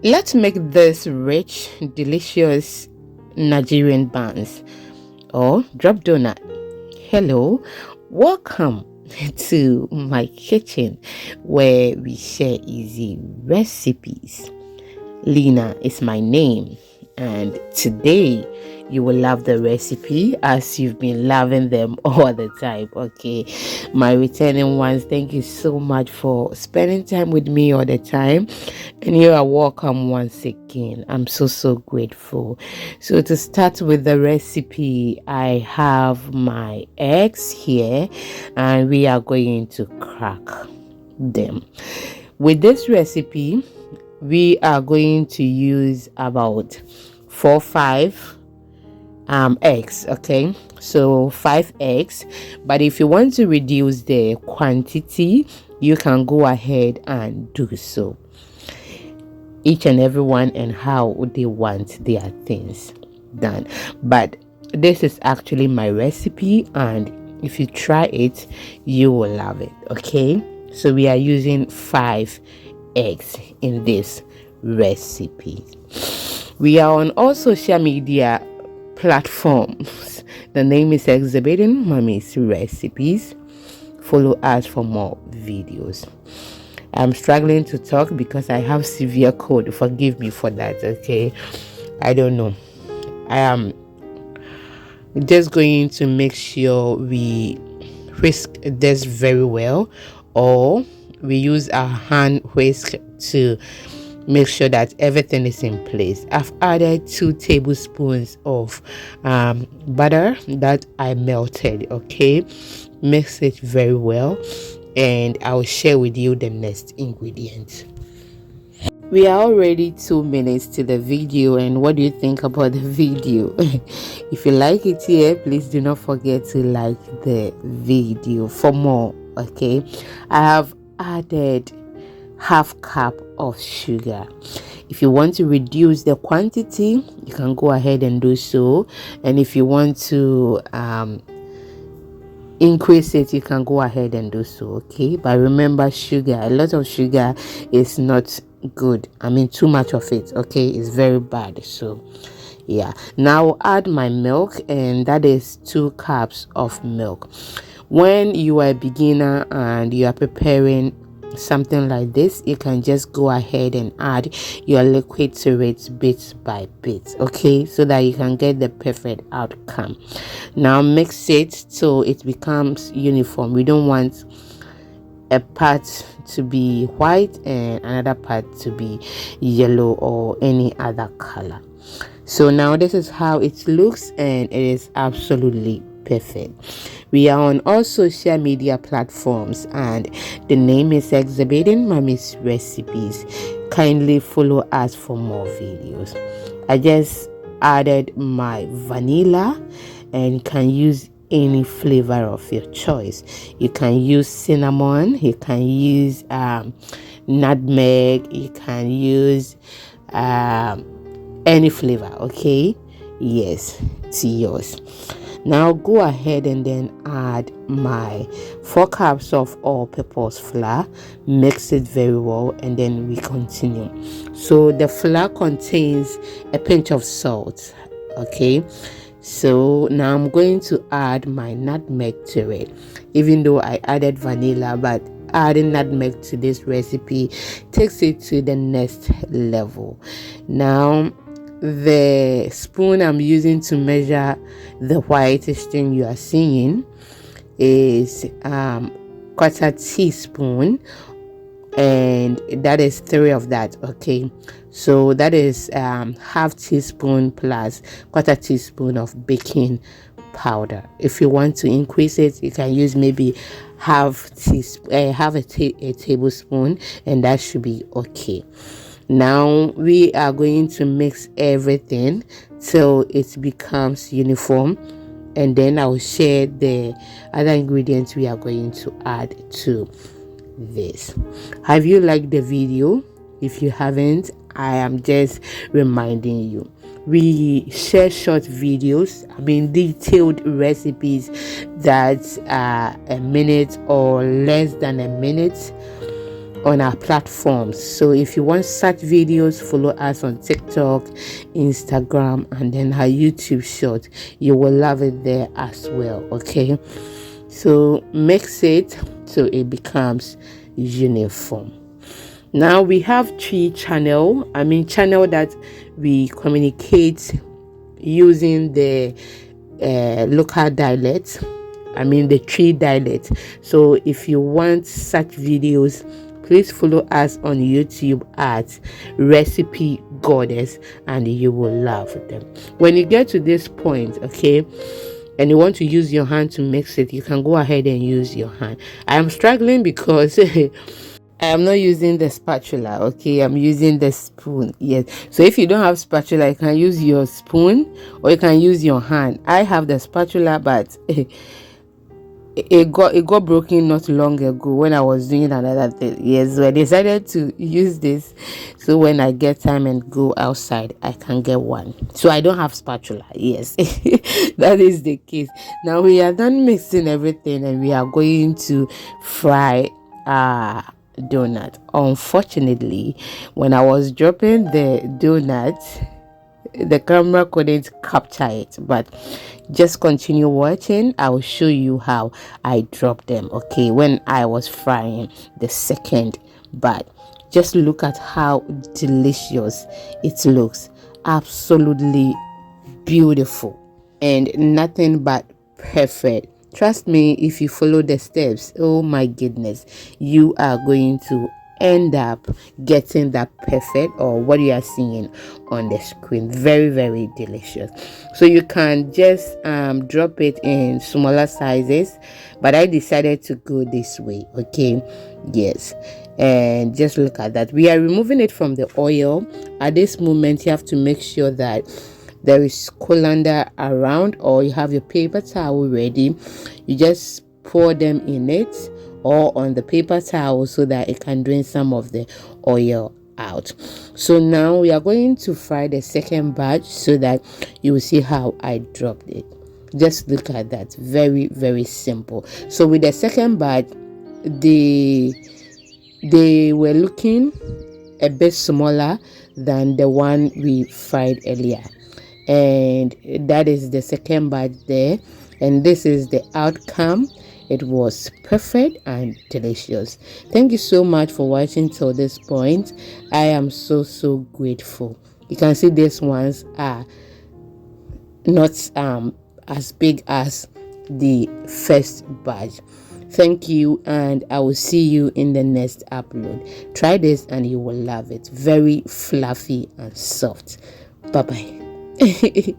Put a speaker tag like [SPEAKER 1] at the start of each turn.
[SPEAKER 1] Let's make this rich, delicious Nigerian buns or drop donut. Hello, welcome to my kitchen where we share easy recipes. Lena is my name, and today you will love the recipe as you've been loving them all the time. Okay, my returning ones, thank you so much for spending time with me all the time, and you are welcome once again. I'm so grateful. So to start with the recipe, I have my eggs here, and we are going to crack them. With this recipe, we are going to use about 4-5 eggs. Okay, so 5 eggs, but if you want to reduce the quantity, you can go ahead and do so. Each and everyone and how they want their things done, but this is actually my recipe, and if you try it you will love it. Okay, so we are using 5 eggs in this recipe. We are on all social media platforms. The name is Exhibiting Mommy's Recipes. Follow us for more videos. I'm struggling to talk because I have severe cold. Forgive me for that. Okay, I don't know. I am just going to make sure we whisk this very well, or we use our hand whisk to make sure that everything is in place. I've added 2 tablespoons of butter that I melted. Okay, mix it very well, and I'll share with you the next ingredient. We are already 2 minutes to the video, and what do you think about the video? If you like it here, please do not forget to like the video for more. Okay, I have added half cup of sugar. If you want to reduce the quantity, you can go ahead and do so, and if you want to increase it, you can go ahead and do so. Okay, but remember, sugar, a lot of sugar is not good. I mean, too much of it, okay, is very bad. So yeah, now I'll add my milk, and that is 2 cups of milk. When you are a beginner and you are preparing something like this, you can just go ahead and add your liquid to it bit by bit, okay, so that you can get the perfect outcome. Now mix it so it becomes uniform. We don't want a part to be white and another part to be yellow or any other color. So now this is how it looks, and it is absolutely perfect. We are on all social media platforms, and the name is Exhibiting Mommy's Recipes. Kindly follow us for more videos. I just added my vanilla, and you can use any flavor of your choice. You can use cinnamon, you can use nutmeg, you can use any flavor. Okay, yes, it's yours. Now go ahead and then add my 4 cups of all-purpose flour. Mix it very well, and then we continue. So the flour contains a pinch of salt. Okay, so now I'm going to add my nutmeg to it, even though I added vanilla, but adding nutmeg to this recipe takes it to the next level. Now the spoon I'm using to measure the whitish thing you are seeing is 1/4 teaspoon, and that is 3 of that. Okay, so that is half teaspoon plus 1/4 teaspoon of baking powder. If you want to increase it, you can use maybe half a tablespoon, and that should be okay. Now we are going to mix everything till it becomes uniform, and then I'll share the other ingredients we are going to add to this. Have you liked the video? If you haven't, I am just reminding you, we share short videos, I mean detailed recipes that are a minute or less than a minute, on our platforms. So if you want such videos, follow us on TikTok, Instagram, and then our YouTube short. You will love it there as well. Okay, so mix it so it becomes uniform. Now we have three channel that we communicate using the local dialect, the three dialects. So if you want such videos, please follow us on YouTube at Recipe Goddess, and you will love them. When you get to this point, okay, and you want to use your hand to mix it, you can go ahead and use your hand. I am struggling because I am not using the spatula, okay? I'm using the spoon. Yes. So if you don't have spatula, you can use your spoon or you can use your hand. I have the spatula, but it got broken not long ago when I was doing another thing. Yes, so I decided to use this, so when I get time and go outside, I can get one. So I don't have spatula. Yes, that is the case. Now we are done mixing everything, and we are going to fry donut. Unfortunately, when I was dropping the donut, the camera couldn't capture it, but just continue watching. I will show you how I dropped them, okay, when I was frying the second batch. Just look at how delicious it looks. Absolutely beautiful and nothing but perfect. Trust me, if you follow the steps, oh my goodness, you are going to end up getting that perfect, or what you are seeing on the screen. Very, very delicious. So you can just drop it in smaller sizes, but I decided to go this way, okay? Yes, and just look at that. We are removing it from the oil. At this moment, you have to make sure that there is colander around, or you have your paper towel ready. You just pour them in it or on the paper towel so that it can drain some of the oil out. So now we are going to fry the second batch so that you will see how I dropped it. Just look at that. Very, very simple. So with the second batch, they were looking a bit smaller than the one we fried earlier, and that is the second batch there, and this is the outcome. It was perfect and delicious. Thank you so much for watching till this point. I am so grateful. You can see these ones are not as big as the first batch. Thank you, and I will see you in the next upload. Try this and you will love it. Very fluffy and soft. Bye bye.